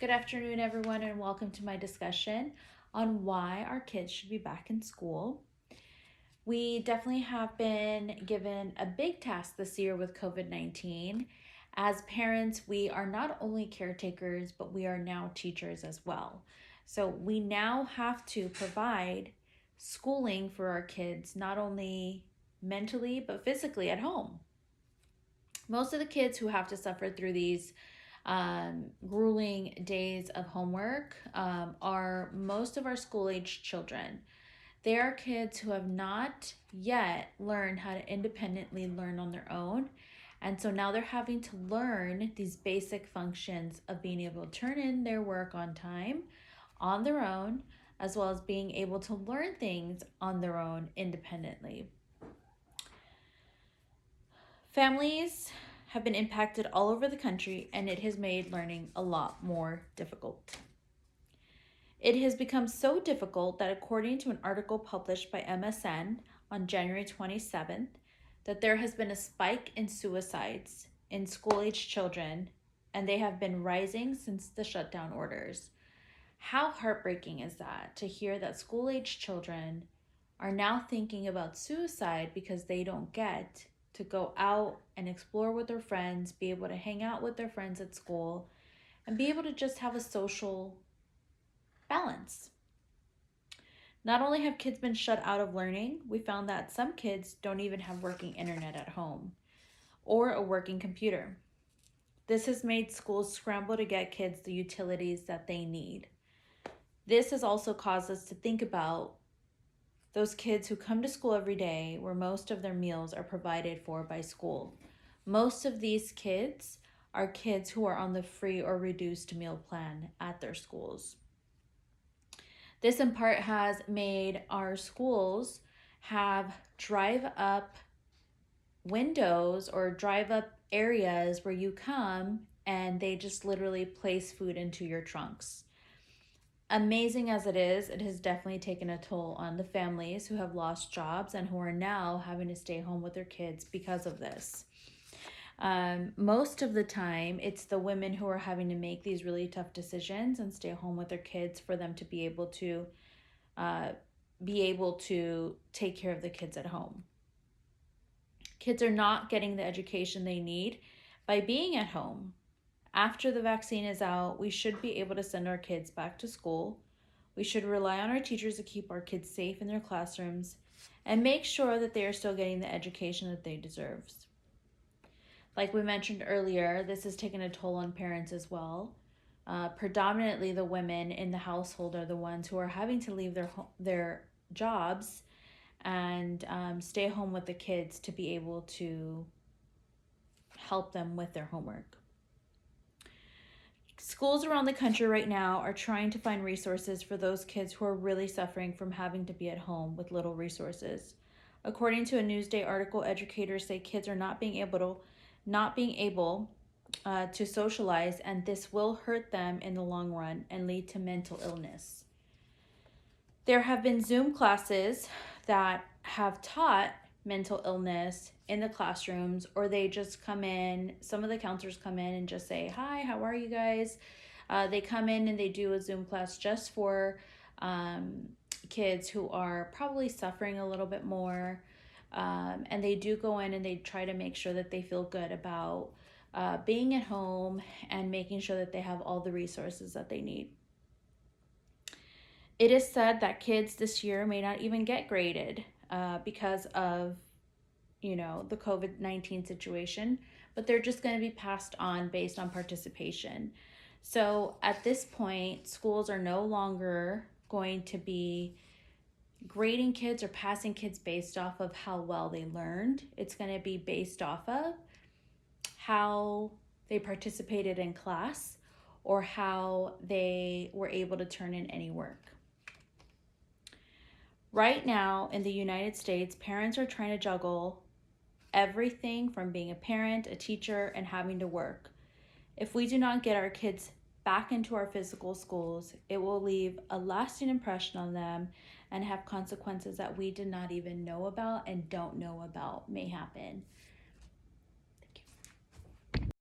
Good afternoon, everyone, and welcome to my discussion on why our kids should be back in school. We definitely have been given a big task this year with COVID-19. As parents, we are not only caretakers, but we are now teachers as well. So we now have to provide schooling for our kids, not only mentally, but physically at home. Most of the kids who have to suffer through these grueling days of homework are most of our school age children. They are kids who have not yet learned how to independently learn on their own. And so now they're having to learn these basic functions of being able to turn in their work on time, on their own, as well as being able to learn things on their own independently. Families have been impacted all over the country, and it has made learning a lot more difficult. It has become so difficult that, according to an article published by MSN on January 27th, that there has been a spike in suicides in school-age children, and they have been rising since the shutdown orders. How heartbreaking is that to hear that school-age children are now thinking about suicide because they don't get to go out and explore with their friends, be able to hang out with their friends at school, and be able to just have a social balance. Not only have kids been shut out of learning, we found that some kids don't even have working internet at home or a working computer. This has made schools scramble to get kids the utilities that they need. This has also caused us to think about those kids who come to school every day where most of their meals are provided for by school. Most of these kids are kids who are on the free or reduced meal plan at their schools. This in part has made our schools have drive-up windows or drive-up areas where you come and they just literally place food into your trunks. Amazing as it is, it has definitely taken a toll on the families who have lost jobs and who are now having to stay home with their kids because of this. Most of the time, it's the women who are having to make these really tough decisions and stay home with their kids for them to be able to take care of the kids at home. Kids are not getting the education they need by being at home. After the vaccine is out, we should be able to send our kids back to school. We should rely on our teachers to keep our kids safe in their classrooms and make sure that they are still getting the education that they deserve. Like we mentioned earlier, this has taken a toll on parents as well. Predominantly the women in the household are the ones who are having to leave their jobs and stay home with the kids to be able to help them with their homework. Schools around the country right now are trying to find resources for those kids who are really suffering from having to be at home with little resources. According to a Newsday article, educators say kids are not being able to socialize, and this will hurt them in the long run and lead to mental illness. There have been Zoom classes that have taught mental illness in the classrooms, or they just come in, some of the counselors come in and just say, "Hi, how are you guys?" They come in and they do a Zoom class just for kids who are probably suffering a little bit more. And they do go in and they try to make sure that they feel good about being at home and making sure that they have all the resources that they need. It is said that kids this year may not even get graded because of, the COVID-19 situation, but they're just going to be passed on based on participation. So at this point, schools are no longer going to be grading kids or passing kids based off of how well they learned. It's going to be based off of how they participated in class or how they were able to turn in any work. Right now in the United States, parents are trying to juggle everything from being a parent, a teacher, and having to work. If we do not get our kids back into our physical schools, it will leave a lasting impression on them and have consequences that we did not even know about and don't know about may happen.